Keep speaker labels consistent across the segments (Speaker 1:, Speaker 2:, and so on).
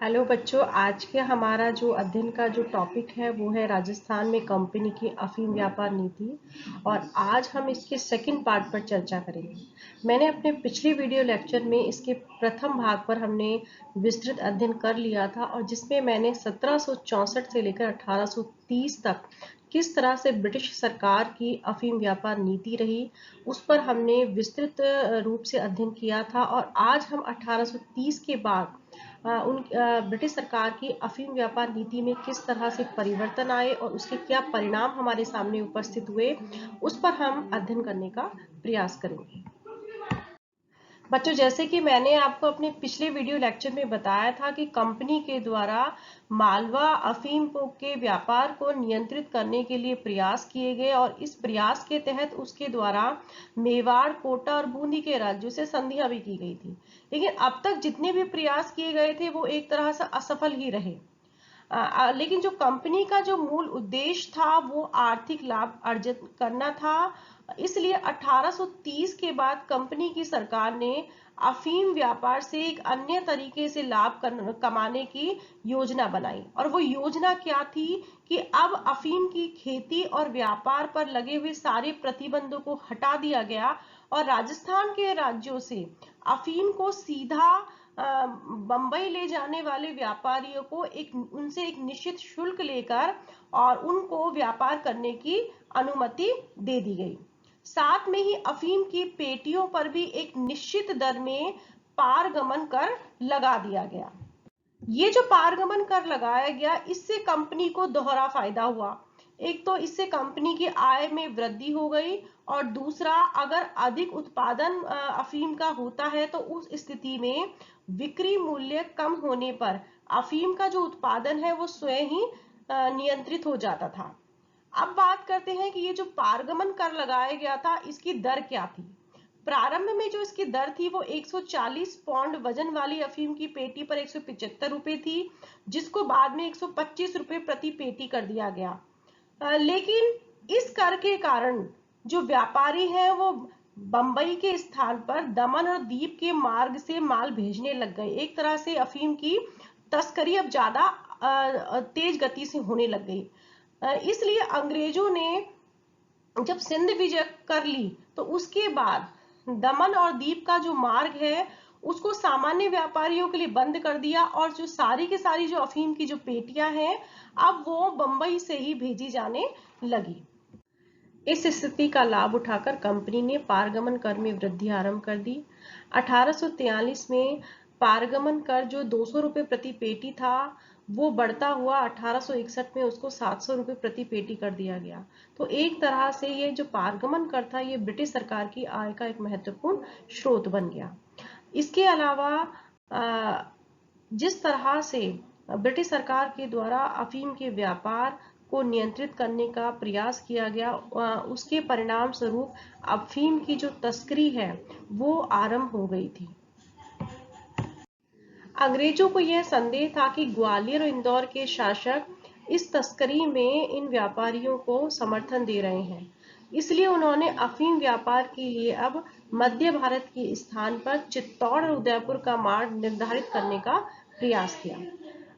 Speaker 1: Hello बच्चों, आज के हमारा जो अध्ययन का जो टॉपिक है वो है राजस्थान में कंपनी की अफीम व्यापार नीति। और आज हम इसके सेकंड पार्ट पर चर्चा करेंगे। मैंने अपने पिछले वीडियो लेक्चर में इसके प्रथम भाग पर हमने विस्तृत अध्ययन कर लिया था, और जिसमें मैंने 1764 से लेकर 1830 तक किस तरह से ब्रिटिश सरकार की अफीम व्यापार नीति रही, उस पर हमने विस्तृत रूप से अध्ययन किया था। और आज हम 1830 के बाद ब्रिटिश सरकार की अफीम व्यापार नीति में किस तरह से परिवर्तन आए और उसके क्या परिणाम हमारे सामने उपस्थित हुए, उस पर हम अध्ययन करने का प्रयास करेंगे। बच्चों, जैसे कि मैंने आपको अपने पिछले वीडियो लेक्चर में बताया था कि कंपनी के द्वारा मालवा अफीम के व्यापार को नियंत्रित करने के लिए प्रयास किए गए, और इस प्रयास के तहत उसके द्वारा मेवाड़, कोटा और बूंदी के राज्यों से संधियां भी की गई थी। लेकिन अब तक जितने भी प्रयास किए गए थे वो एक तरह से असफल ही रहे। लेकिन जो कंपनी का जो मूल उद्देश्य था वो आर्थिक लाभ अर्जित करना था। इसलिए 1830 के बाद कंपनी की सरकार ने अफीम व्यापार से एक अन्य तरीके से लाभ कमाने की योजना बनाई। और वो योजना क्या थी कि अब अफीम की खेती और व्यापार पर लगे हुए सारे प्रतिबंधों को हटा दिया गया, और राजस्थान के राज्यों से अफीम को सीधा बंबई ले जाने वाले व्यापारियों को उनसे एक निश्चित शुल्क लेकर और उनको व्यापार करने की अनुमति दे दी गई। साथ में ही अफीम की पेटियों पर भी एक निश्चित दर में पारगमन कर लगा दिया गया। ये जो पारगमन कर लगाया गया, इससे कंपनी को दोहरा फायदा हुआ। एक तो इससे कंपनी की आय में वृद्धि हो गई, और दूसरा, अगर अधिक उत्पादन अफीम का होता है तो उस स्थिति में बिक्री मूल्य कम होने पर अफीम का जो उत्पादन है वो स्वयं ही नियंत्रित हो जाता था। अब बात करते हैं कि ये जो पारगमन कर लगाया गया था, इसकी दर क्या थी। प्रारंभ में जो इसकी दर थी वो 140 पौंड वजन वाली अफीम की पेटी पर 175 रुपए थी, जिसको बाद में 125 रुपए प्रति पेटी कर दिया गया। लेकिन इस कर के कारण जो व्यापारी हैं वो बंबई के स्थान पर दमन और दीप के मार्ग से माल भेजने लग गए। एक तरह से अफीम की तस्करी अब ज्यादा तेज गति से होने लग गई। इसलिए अंग्रेजों ने जब सिंध विजय कर ली तो उसके बाद दमन और दीप का जो मार्ग है उसको सामान्य व्यापारियों के लिए बंद कर दिया, और जो सारी की सारी जो अफीम की जो पेटियां हैं अब वो बंबई से ही भेजी जाने लगी। इस स्थिति का लाभ उठाकर कंपनी ने पारगमन कर में वृद्धि आरंभ कर दी। 1843 में पारगमन कर जो 200 रुपए प्रति पेटी था वो बढ़ता हुआ 1861 में उसको 700 रुपए प्रति पेटी कर दिया गया। तो एक तरह से ये जो पारगमन कर था ये ब्रिटिश सरकार की आय का एक महत्वपूर्ण स्रोत बन गया। इसके अलावा जिस तरह से ब्रिटिश सरकार के द्वारा अफीम के व्यापार को नियंत्रित करने का प्रयास किया गया, उसके परिणाम स्वरूप अफीम की जो तस्करी है वो आरंभ हो गई थी। अंग्रेजों को यह संदेह था कि ग्वालियर और इंदौर के शासक इस तस्करी में इन व्यापारियों को समर्थन दे रहे हैं। इसलिए उन्होंने अफीम व्यापार के लिए अब मध्य भारत के स्थान पर चित्तौड़ और उदयपुर का मार्ग निर्धारित करने का प्रयास किया।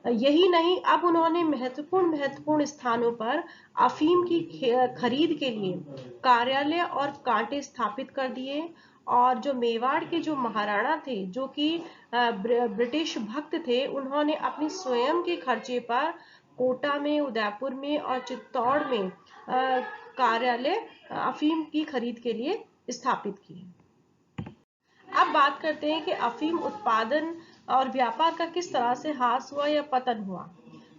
Speaker 1: यही नहीं, अब उन्होंने महत्वपूर्ण स्थानों पर अफीम की खरीद के लिए कार्यालय और कांटे स्थापित कर दिए। और जो मेवाड़ के जो महाराणा थे, जो कि ब्रिटिश भक्त थे, उन्होंने अपनी स्वयं के खर्चे पर कोटा में, उदयपुर में और चित्तौड़ में कार्यालय अफीम की खरीद के लिए स्थापित किए। अब बात करते हैं कि अफीम उत्पादन और व्यापार का किस तरह से ह्रास हुआ या पतन हुआ।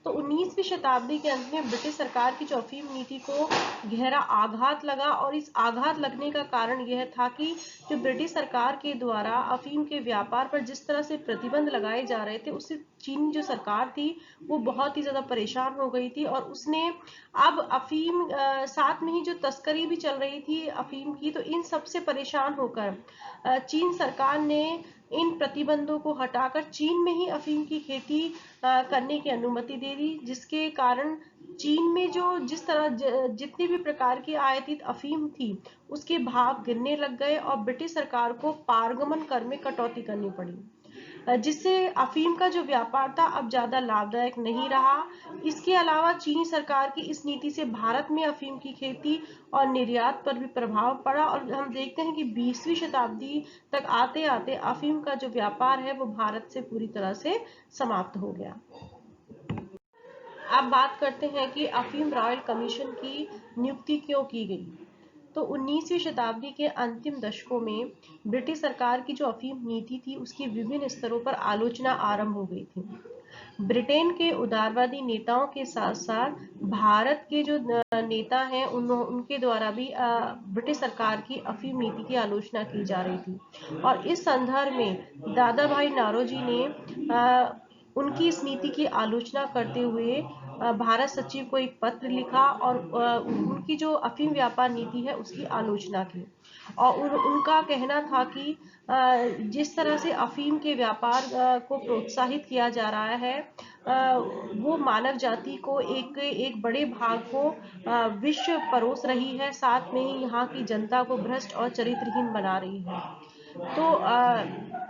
Speaker 1: तो 19वीं शताब्दी के अंत में ब्रिटिश सरकार की जो अफीम नीति को गहरा आघात लगा, और इस आघात लगने का कारण यह था कि जो ब्रिटिश सरकार के द्वारा अफीम के व्यापार पर जिस तरह से प्रतिबंध लगाए जा रहे थे, उससे चीन जो सरकार थी वो बहुत ही ज्यादा परेशान हो गई थी। और उसने अब अफीम साथ में ही जो तस्करी भी चल रही थी अफीम की, तो इन सबसे परेशान होकर चीन सरकार ने इन प्रतिबंधों को हटाकर चीन में ही अफीम की खेती करने की अनुमति दे दी, जिसके कारण चीन में जो जिस तरह जितनी भी प्रकार की आयातित अफीम थी उसके भाव गिरने लग गए, और ब्रिटिश सरकार को पारगमन कर में कटौती करनी पड़ी। जिससे अफीम का जो व्यापार था अब ज्यादा लाभदायक नहीं रहा। इसके अलावा चीनी सरकार की इस नीति से भारत में अफीम की खेती और निर्यात पर भी प्रभाव पड़ा, और हम देखते हैं कि 20वीं शताब्दी तक आते आते अफीम का जो व्यापार है वो भारत से पूरी तरह से समाप्त हो गया। अब बात करते हैं कि अफीम रॉयल कमीशन की नियुक्ति क्यों की गई। तो 19वीं शताब्दी के अंतिम दशकों में ब्रिटिश सरकार की जो अफीम नीति थी उसकी विभिन्न स्तरों पर आलोचना आरंभ हो गई थी। ब्रिटेन के उदारवादी नेताओं के साथ साथ भारत के जो नेता हैं उनके द्वारा भी ब्रिटिश सरकार की अफीम नीति की आलोचना की जा रही थी, और इस संदर्भ में दादा भाई नारोजी ने उनकी इस नीति की आलोचना करते हुए भारत सचिव को एक पत्र लिखा और उनकी जो अफीम व्यापार नीति है उसकी आलोचना की। और उनका कहना था कि जिस तरह से अफीम के व्यापार को प्रोत्साहित किया जा रहा है, वो मानव जाति को एक बड़े भाग को विश्व परोस रही है, साथ में ही यहाँ की जनता को भ्रष्ट और चरित्रहीन बना रही है। तो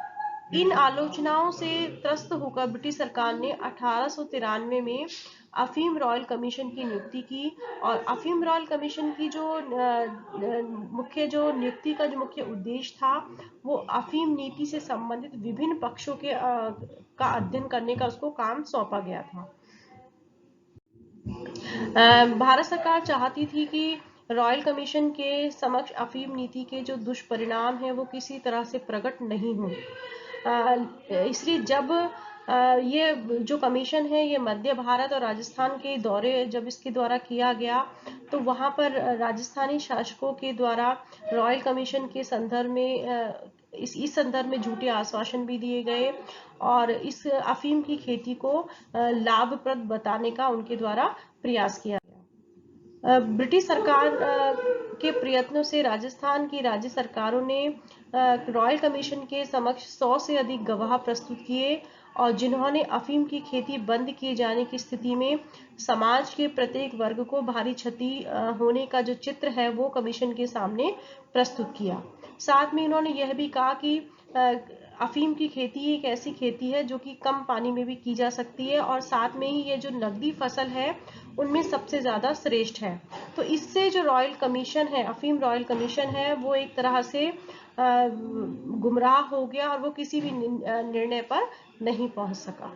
Speaker 1: इन आलोचनाओं से त्रस्त होकर ब्रिटिश सरकार ने 1893 में अफीम रॉयल कमीशन की नियुक्ति की, और अफीम रॉयल कमीशन की जो मुख्य जो नियुक्ति का जो मुख्य उद्देश्य था वो अफीम नीति से संबंधित विभिन्न पक्षों के का अध्ययन करने का उसको काम सौंपा गया था। भारत सरकार चाहती थी कि रॉयल कमीशन के समक्ष अफीम नीति के जो दुष्परिणाम हैं वो किसी तरह से प्रकट नहीं हो। इसलिए जब ये जो कमीशन है ये मध्य भारत और राजस्थान के दौरे जब इसके द्वारा किया गया तो वहां पर राजस्थानी शासकों के द्वारा रॉयल कमीशन के संदर्भ में इस संदर्भ में झूठे आश्वासन भी दिए गए, और इस अफीम की खेती को लाभप्रद बताने का उनके द्वारा प्रयास किया गया। ब्रिटिश सरकार के प्रयत्नों से राजस्थान की राज्य सरकारों ने रॉयल कमीशन के समक्ष 100 से अधिक गवाह प्रस्तुत किए, और जिन्होंने अफीम की खेती बंद किए जाने की स्थिति में समाज के प्रत्येक वर्ग को भारी क्षति होने का जो चित्र है वो कमीशन के सामने प्रस्तुत किया। साथ में इन्होंने यह भी कहा कि अफीम की खेती एक ऐसी खेती है जो कि कम पानी में भी की जा सकती है, और साथ में ही ये जो नकदी फसल है उनमें सबसे ज्यादा श्रेष्ठ है। तो इससे जो रॉयल कमीशन है, अफीम रॉयल कमीशन है, वो एक तरह से गुमराह हो गया और वो किसी भी निर्णय पर नहीं पहुंच सका।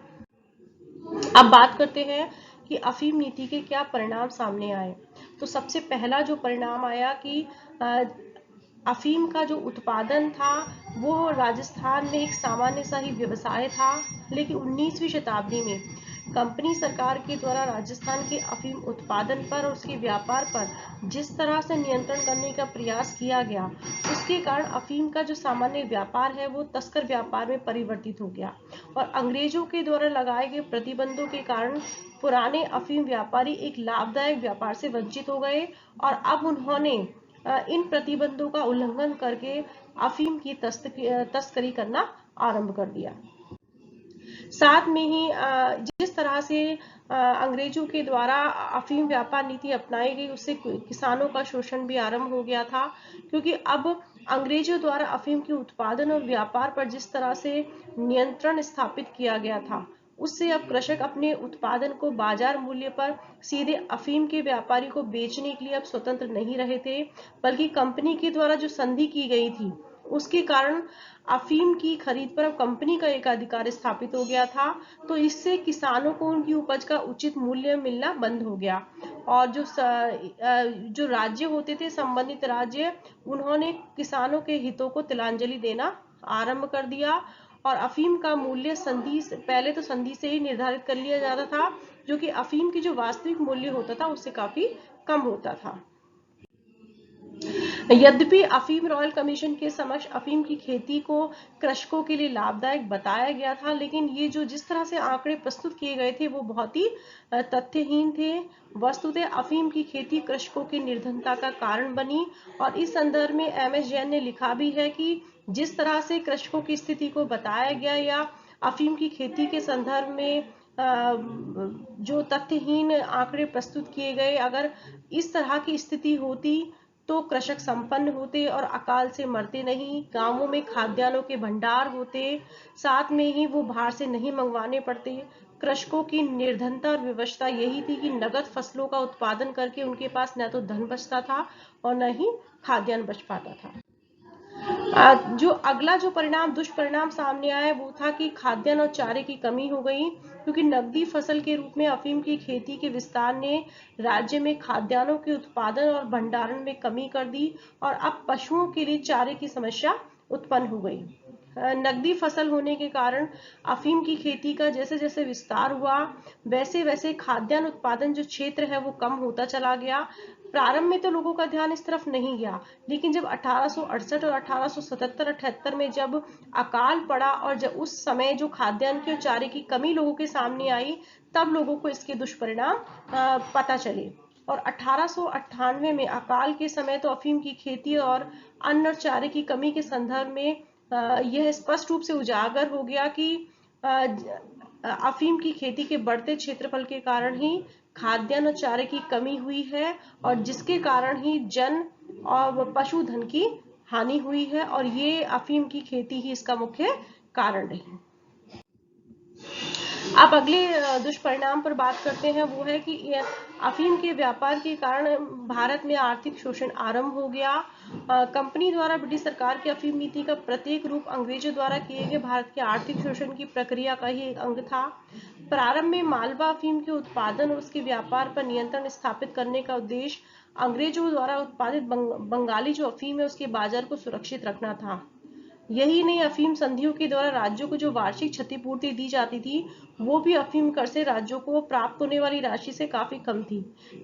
Speaker 1: अब बात करते हैं कि अफीम नीति के क्या परिणाम सामने आए। तो सबसे पहला जो परिणाम आया कि अफीम का जो उत्पादन था वो राजस्थान में एक सामान्य सा ही व्यवसाय था, लेकिन 19वीं शताब्दी में कंपनी सरकार के द्वारा राजस्थान के अफीम उत्पादन पर और उसके व्यापार पर जिस तरह से नियंत्रण करने का प्रयास किया गया, उसके कारण अफीम का जो सामान्य व्यापार है वो तस्कर व्यापार में परिवर्तित हो गया, और अंग्रेजों के द्वारा लगाए गए प्रतिबंधों के कारण पुराने अफीम व्यापारी एक लाभदायक व्यापार से वंचित हो गए, और अब उन्होंने इन प्रतिबंधों का उल्लंघन करके अफीम की तस्करी करना आरंभ कर दिया। साथ में ही जिस तरह से अंग्रेजों के द्वारा अफीम व्यापार नीति अपनाई गई उससे किसानों का शोषण भी आरंभ हो गया था, क्योंकि अब अंग्रेजों द्वारा अफीम के उत्पादन और व्यापार पर जिस तरह से नियंत्रण स्थापित किया गया था उससे अब कृषक अपने उत्पादन को बाजार मूल्य पर सीधे अफीम के व्यापारी को बेचने के लिए अब स्वतंत्र नहीं रहे थे, बल्कि कंपनी के द्वारा जो संधि की गई थी उसके कारण अफीम की खरीद पर अब कंपनी का एकाधिकार स्थापित हो गया था। तो इससे किसानों को उनकी उपज का उचित मूल्य मिलना बंद हो गया, और जो राज्य होते थे, संबंधित राज्य, उन्होंने किसानों के हितों को तिलांजलि देना आरंभ कर दिया, और अफीम का मूल्य पहले तो संधि से ही निर्धारित कर लिया जाता था, जो कि अफीम की जो वास्तविक मूल्य होता था उससे काफी कम होता था। यद्यपि अफीम रॉयल कमीशन के समक्ष अफीम की खेती को कृषकों के लिए लाभदायक बताया गया था, लेकिन ये जो जिस तरह से आंकड़े प्रस्तुत किए गए थे वो बहुत ही तथ्यहीन थे। वस्तुतः अफीम की खेती कृषकों की निर्धनता का कारण बनी, और इस संदर्भ में एम.एस. जैन ने लिखा भी है कि जिस तरह से कृषकों की स्थिति को बताया गया या अफीम की खेती के संदर्भ में जो तथ्यहीन आंकड़े प्रस्तुत किए गए, अगर इस तरह की स्थिति होती तो कृषक संपन्न होते और अकाल से मरते नहीं, गांवों में खाद्यान्नों के भंडार होते, साथ में ही वो बाहर से नहीं मंगवाने पड़ते। कृषकों की निर्धनता और विवशता यही थी कि नगद फसलों का उत्पादन करके उनके पास न तो धन बचता था और न ही खाद्यान्न बच पाता था। जो अगला जो परिणाम दुष्परिणाम सामने आया वो था कि खाद्यान्न और चारे की कमी हो गई, क्योंकि नकदी फसल के रूप में अफीम की खेती के विस्तार ने राज्य में खाद्यान्नों के उत्पादन और भंडारण में कमी कर दी और अब पशुओं के लिए चारे की समस्या उत्पन्न हो गई। नकदी फसल होने के कारण अफीम की खेती का जैसे जैसे विस्तार हुआ वैसे वैसे खाद्यान्न उत्पादन जो क्षेत्र है वो कम होता चला गया। प्रारंभ में तो लोगों का ध्यान इस तरफ नहीं गया, लेकिन जब 1868 और 1877-78 में जब अकाल पड़ा और जब उस समय जो खाद्यान्न के और चारे की कमी लोगों के सामने आई, तब लोगों को इसके दुष्परिणाम पता चले। और 1898 में अकाल के समय तो अफीम की खेती और अन्न और चारे की कमी के संदर्भ में यह स्पष्ट रूप से उजागर हो गया कि अफीम की खेती के बढ़ते क्षेत्रफल के कारण ही खाद्यान्न और चारे की कमी हुई है और जिसके कारण ही जन और पशुधन की हानि हुई है और ये अफीम की खेती ही इसका मुख्य कारण रही। अब अगले दुष्परिणाम पर बात करते हैं, वो है कि अफीम के व्यापार के कारण भारत में आर्थिक शोषण आरंभ हो गया। कंपनी द्वारा ब्रिटिश सरकार की अफीम नीति का प्रत्येक रूप अंग्रेजों द्वारा किए गए भारत के आर्थिक शोषण की प्रक्रिया का ही एक अंग था। प्रारंभ में मालवा अफीम के उत्पादन और उसके व्यापार पर नियंत्रण स्थापित करने का उद्देश्य अंग्रेजों द्वारा उत्पादित बंगाली जो अफीम है उसके बाजार को सुरक्षित रखना था। यही नहीं, अफीम संधियों के द्वारा राज्यों को जो वार्षिक क्षतिपूर्ति दी जाती थी वो भी अफीम कर से राज्यों को प्राप्त होने वाली राशि से काफी कम थी।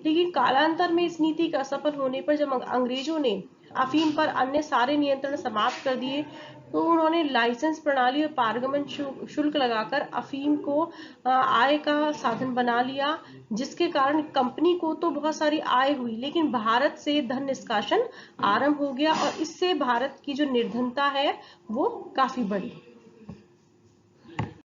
Speaker 1: लेकिन कालांतर में इस नीति के असफल होने पर जब अंग्रेजों ने अफीम पर अन्य सारे नियंत्रण समाप्त कर दिए तो उन्होंने लाइसेंस प्रणाली और पारगमन शुल्क लगाकर अफीम को आय का साधन बना लिया, जिसके कारण कंपनी को तो बहुत सारी आय हुई लेकिन भारत से धन निष्कासन आरंभ हो गया और इससे भारत की जो निर्धनता है वो काफी बढ़ी।